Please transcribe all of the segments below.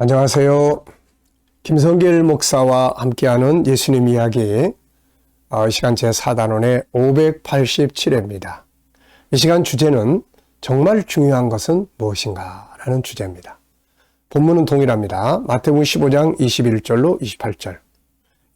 안녕하세요. 김성길 목사와 함께하는 예수님 이야기 시간 제4단원의 587회입니다. 이 시간 주제는 정말 중요한 것은 무엇인가 라는 주제입니다. 본문은 동일합니다. 마태복음 15장 21절로 28절.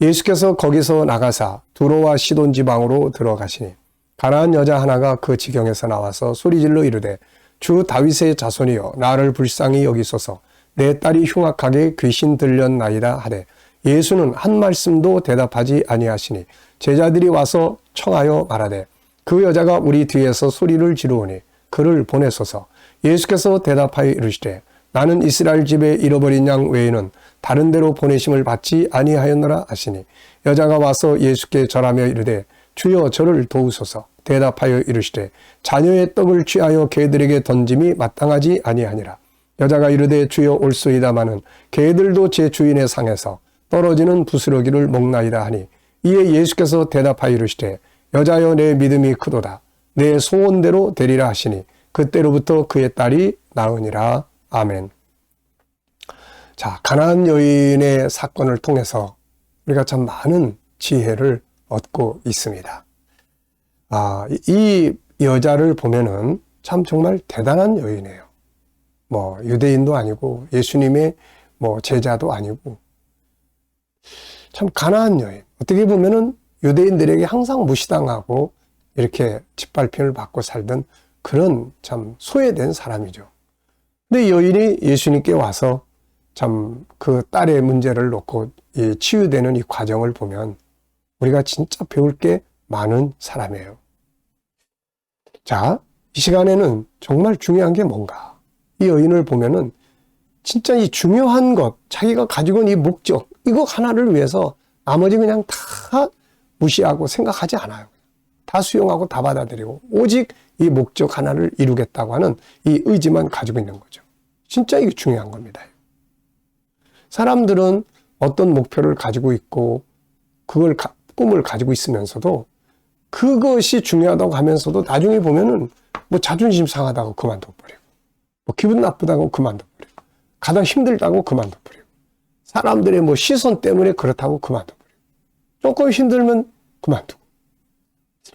예수께서 거기서 나가사 두로와 시돈 지방으로 들어가시니 가나안 여자 하나가 그 지경에서 나와서 소리질러 이르되 주 다윗의 자손이여 나를 불쌍히 여기소서 내 딸이 흉악하게 귀신 들렸나이다 하되 예수는 한 말씀도 대답하지 아니하시니 제자들이 와서 청하여 말하되 그 여자가 우리 뒤에서 소리를 지르오니 그를 보내소서. 예수께서 대답하여 이르시되 나는 이스라엘 집에 잃어버린 양 외에는 다른 데로 보내심을 받지 아니하였노라 하시니 여자가 와서 예수께 절하며 이르되 주여 저를 도우소서. 대답하여 이르시되 자녀의 떡을 취하여 개들에게 던짐이 마땅하지 아니하니라. 여자가 이르되 주여 올소이다마는 개들도 제 주인의 상에서 떨어지는 부스러기를 먹나이다 하니 이에 예수께서 대답하여 이르시되 여자여 내 믿음이 크도다. 내 소원대로 되리라 하시니 그때로부터 그의 딸이 나으니라. 아멘. 자, 가나안 여인의 사건을 통해서 우리가 참 많은 지혜를 얻고 있습니다. 이 여자를 보면은 참 정말 대단한 여인이에요. 유대인도 아니고 예수님의 제자도 아니고 참 가난한 여인. 어떻게 보면은 유대인들에게 항상 무시당하고 이렇게 짓밟힘을 받고 살던 그런 참 소외된 사람이죠. 근데 여인이 예수님께 와서 참 그 딸의 문제를 놓고 치유되는 이 과정을 보면 우리가 진짜 배울 게 많은 사람이에요. 자, 이 시간에는 정말 중요한 게 뭔가? 이 여인을 보면은 진짜 이 중요한 것, 자기가 가지고 있는 이 목적, 이거 하나를 위해서 나머지 그냥 다 무시하고 생각하지 않아요. 다 수용하고 다 받아들이고 오직 이 목적 하나를 이루겠다고 하는 이 의지만 가지고 있는 거죠. 진짜 이게 중요한 겁니다. 사람들은 어떤 목표를 가지고 있고 그걸 꿈을 가지고 있으면서도 그것이 중요하다고 하면서도 나중에 보면은 자존심 상하다고 그만둬버리고 기분 나쁘다고 그만둬버리고 가다 힘들다고 그만둬버리고 사람들의 시선 때문에 그렇다고 그만둬버리고 조금 힘들면 그만두고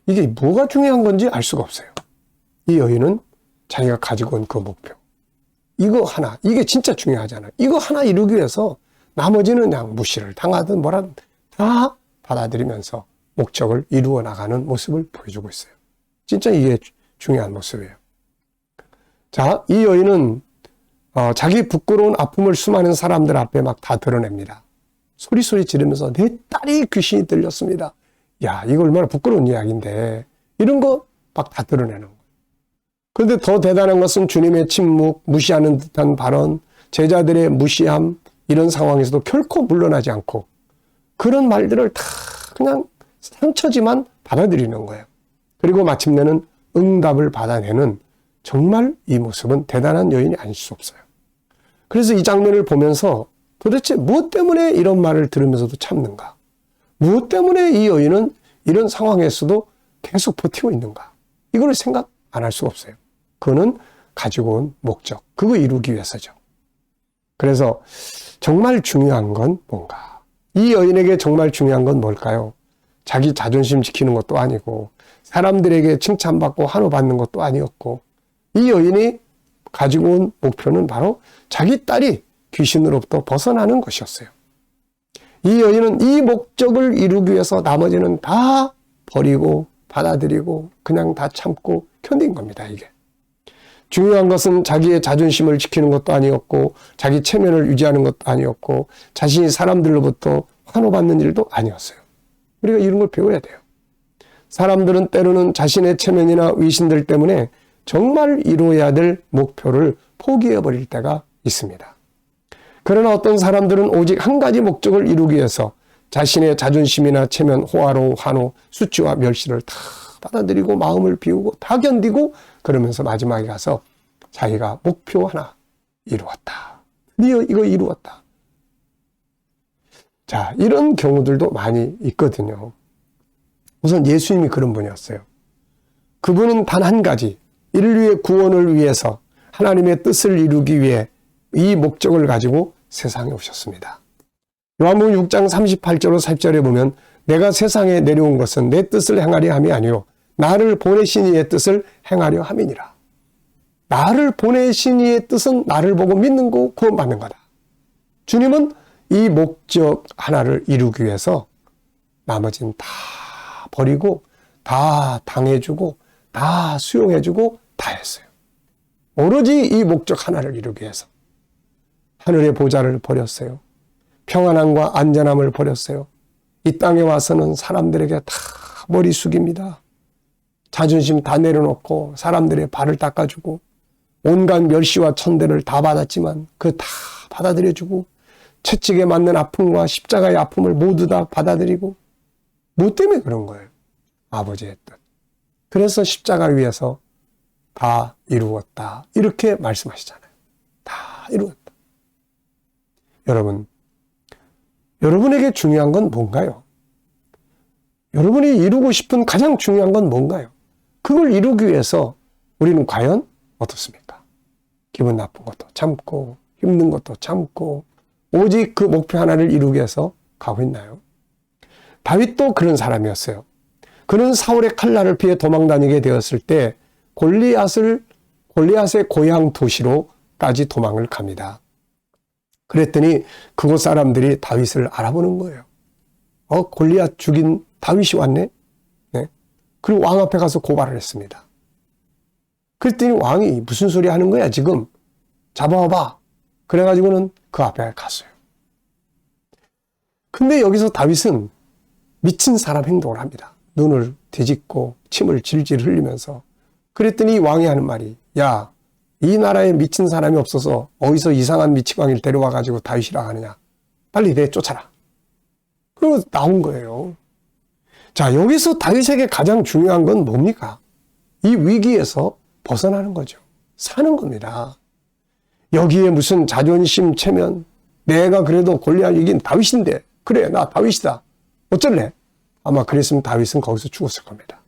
이게 뭐가 중요한 건지 알 수가 없어요. 이 여인은 자기가 가지고 온 그 목표 이거 하나, 이게 진짜 중요하잖아요. 이거 하나 이루기 위해서 나머지는 그냥 무시를 당하든 뭐라든 다 받아들이면서 목적을 이루어 나가는 모습을 보여주고 있어요. 진짜 이게 중요한 모습이에요. 자, 이 여인은 자기 부끄러운 아픔을 수많은 사람들 앞에 막 다 드러냅니다. 소리 지르면서 내 딸이 귀신이 들렸습니다. 야, 이거 얼마나 부끄러운 이야기인데 이런 거 막 다 드러내는 거예요. 그런데 더 대단한 것은 주님의 침묵, 무시하는 듯한 발언, 제자들의 무시함 이런 상황에서도 결코 물러나지 않고 그런 말들을 다 그냥 상처지만 받아들이는 거예요. 그리고 마침내는 응답을 받아내는 정말 이 모습은 대단한 여인이 아닐 수 없어요. 그래서 이 장면을 보면서 도대체 무엇 때문에 이런 말을 들으면서도 참는가? 무엇 때문에 이 여인은 이런 상황에서도 계속 버티고 있는가? 이걸 생각 안 할 수가 없어요. 그거는 가지고 온 목적, 그거 이루기 위해서죠. 그래서 정말 중요한 건 뭔가? 이 여인에게 정말 중요한 건 뭘까요? 자기 자존심 지키는 것도 아니고 사람들에게 칭찬받고 환호받는 것도 아니었고 이 여인이 가지고 온 목표는 바로 자기 딸이 귀신으로부터 벗어나는 것이었어요. 이 여인은 이 목적을 이루기 위해서 나머지는 다 버리고 받아들이고 그냥 다 참고 견딘 겁니다. 이게. 중요한 것은 자기의 자존심을 지키는 것도 아니었고 자기 체면을 유지하는 것도 아니었고 자신이 사람들로부터 환호받는 일도 아니었어요. 우리가 이런 걸 배워야 돼요. 사람들은 때로는 자신의 체면이나 위신들 때문에 정말 이루어야 될 목표를 포기해버릴 때가 있습니다. 그러나 어떤 사람들은 오직 한 가지 목적을 이루기 위해서 자신의 자존심이나 체면, 호화로, 환호, 수치와 멸시를 다 받아들이고 마음을 비우고 다 견디고 그러면서 마지막에 가서 자기가 목표 하나 이루었다. 드디어 이거 이루었다. 자, 이런 경우들도 많이 있거든요. 우선 예수님이 그런 분이었어요. 그분은 단 한 가지, 인류의 구원을 위해서 하나님의 뜻을 이루기 위해 이 목적을 가지고 세상에 오셨습니다. 요한복음 6장 38절로 40절에 보면 내가 세상에 내려온 것은 내 뜻을 행하려 함이 아니요 나를 보내신 이의 뜻을 행하려 함이니라. 나를 보내신 이의 뜻은 나를 보고 믿는 거 구원받는 거다. 주님은 이 목적 하나를 이루기 위해서 나머지는 다 버리고 다 당해주고 다 수용해주고 다 했어요. 오로지 이 목적 하나를 이루기 위해서 하늘의 보좌를 버렸어요. 평안함과 안전함을 버렸어요. 이 땅에 와서는 사람들에게 다 머리 숙입니다. 자존심 다 내려놓고 사람들의 발을 닦아주고 온갖 멸시와 천대를 다 받았지만 그 다 받아들여주고 채찍에 맞는 아픔과 십자가의 아픔을 모두 다 받아들이고 뭐 때문에 그런 거예요? 아버지의 뜻. 그래서 십자가 위에서 다 이루었다. 이렇게 말씀하시잖아요. 다 이루었다. 여러분, 여러분에게 중요한 건 뭔가요? 여러분이 이루고 싶은 가장 중요한 건 뭔가요? 그걸 이루기 위해서 우리는 과연 어떻습니까? 기분 나쁜 것도 참고 힘든 것도 참고 오직 그 목표 하나를 이루기 위해서 가고 있나요? 다윗도 그런 사람이었어요. 그는 사울의 칼날을 피해 도망다니게 되었을 때 골리앗의 고향 도시로까지 도망을 갑니다. 그랬더니 그곳 사람들이 다윗을 알아보는 거예요. 골리앗 죽인 다윗이 왔네? 네. 그리고 왕 앞에 가서 고발을 했습니다. 그랬더니 왕이 무슨 소리 하는 거야 지금? 잡아와봐. 그래가지고는 그 앞에 갔어요. 근데 여기서 다윗은 미친 사람 행동을 합니다. 눈을 뒤집고 침을 질질 흘리면서. 그랬더니 왕이 하는 말이 야, 이 나라에 미친 사람이 없어서 어디서 이상한 미치광이를 데려와가지고 다윗이라 하느냐. 빨리 내쫓아라. 그리고 나온 거예요. 자, 여기서 다윗에게 가장 중요한 건 뭡니까? 이 위기에서 벗어나는 거죠. 사는 겁니다. 여기에 무슨 자존심 체면, 내가 그래도 골리앗 이긴 다윗인데, 그래, 나 다윗이다. 어쩔래? 아마 그랬으면 다윗은 거기서 죽었을 겁니다.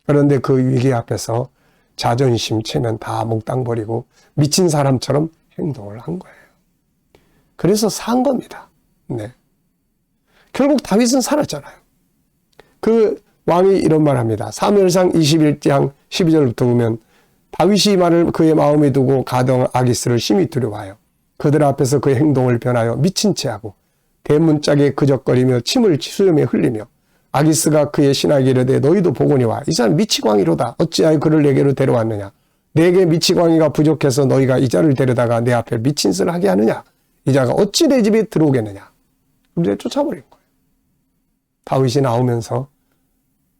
그런데 그 위기 앞에서 자존심, 체면 다 몽땅 버리고 미친 사람처럼 행동을 한 거예요. 그래서 산 겁니다. 네. 결국 다윗은 살았잖아요. 그 왕이 이런 말 합니다. 사무엘상 21장 12절부터 보면 다윗이 말을 그의 마음에 두고 가던 아기스를 심히 두려워하여 그들 앞에서 그의 행동을 변하여 미친 채 하고 대문짝에 그적거리며 침을 수염에 흘리며 아기스가 그의 신하에게 이르되 너희도 보거니와 이 사람 미치광이로다. 어찌하여 그를 내게로 데려왔느냐. 내게 미치광이가 부족해서 너희가 이 자를 데려다가 내 앞에 미친 짓을 하게 하느냐. 이 자가 어찌 내 집에 들어오겠느냐. 그럼 쫓아버린 거예요. 다윗이 나오면서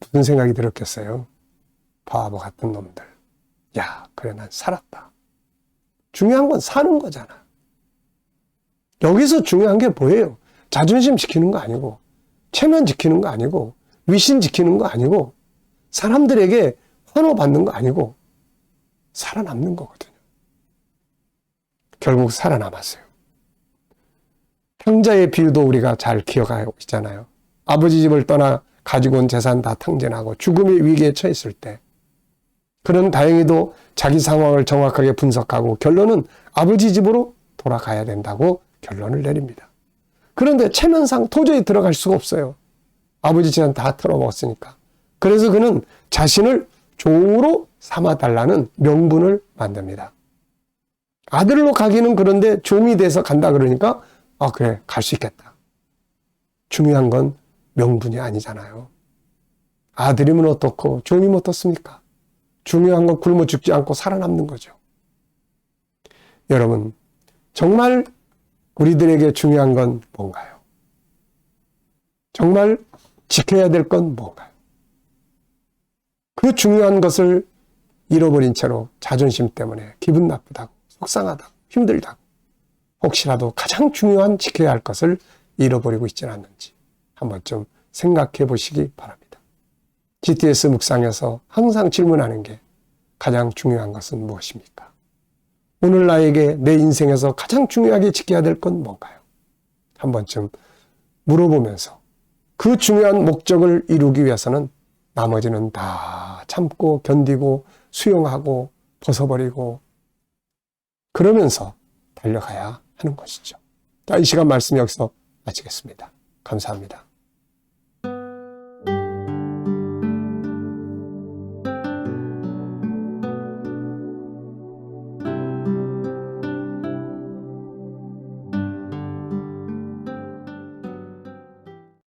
무슨 생각이 들었겠어요? 바보 같은 놈들. 야, 그래 난 살았다. 중요한 건 사는 거잖아. 여기서 중요한 게 뭐예요? 자존심 지키는 거 아니고 체면 지키는 거 아니고 위신 지키는 거 아니고 사람들에게 환호받는 거 아니고 살아남는 거거든요. 결국 살아남았어요. 탕자의 비유도 우리가 잘 기억하고 있잖아요. 아버지 집을 떠나 가지고 온 재산 다 탕진하고 죽음의 위기에 처했을 때 그는 다행히도 자기 상황을 정확하게 분석하고 결론은 아버지 집으로 돌아가야 된다고 결론을 내립니다. 그런데 체면상 도저히 들어갈 수가 없어요. 아버지 재산 다 털어먹었으니까. 그래서 그는 자신을 종으로 삼아달라는 명분을 만듭니다. 아들로 가기는 그런데 종이 돼서 간다 그러니까 그래 갈 수 있겠다. 중요한 건 명분이 아니잖아요. 아들이면 어떻고 종이면 어떻습니까? 중요한 건 굶어 죽지 않고 살아남는 거죠. 여러분, 정말 우리들에게 중요한 건 뭔가요? 정말 지켜야 될 건 뭔가요? 그 중요한 것을 잃어버린 채로 자존심 때문에 기분 나쁘다고, 속상하다고, 힘들다고, 혹시라도 가장 중요한 지켜야 할 것을 잃어버리고 있지는 않는지 한번 좀 생각해 보시기 바랍니다. GTS 묵상에서 항상 질문하는 게 가장 중요한 것은 무엇입니까? 오늘 나에게 내 인생에서 가장 중요하게 지켜야 될 건 뭔가요? 한 번쯤 물어보면서 그 중요한 목적을 이루기 위해서는 나머지는 다 참고 견디고 수용하고 벗어버리고 그러면서 달려가야 하는 것이죠. 자, 이 시간 말씀 여기서 마치겠습니다. 감사합니다.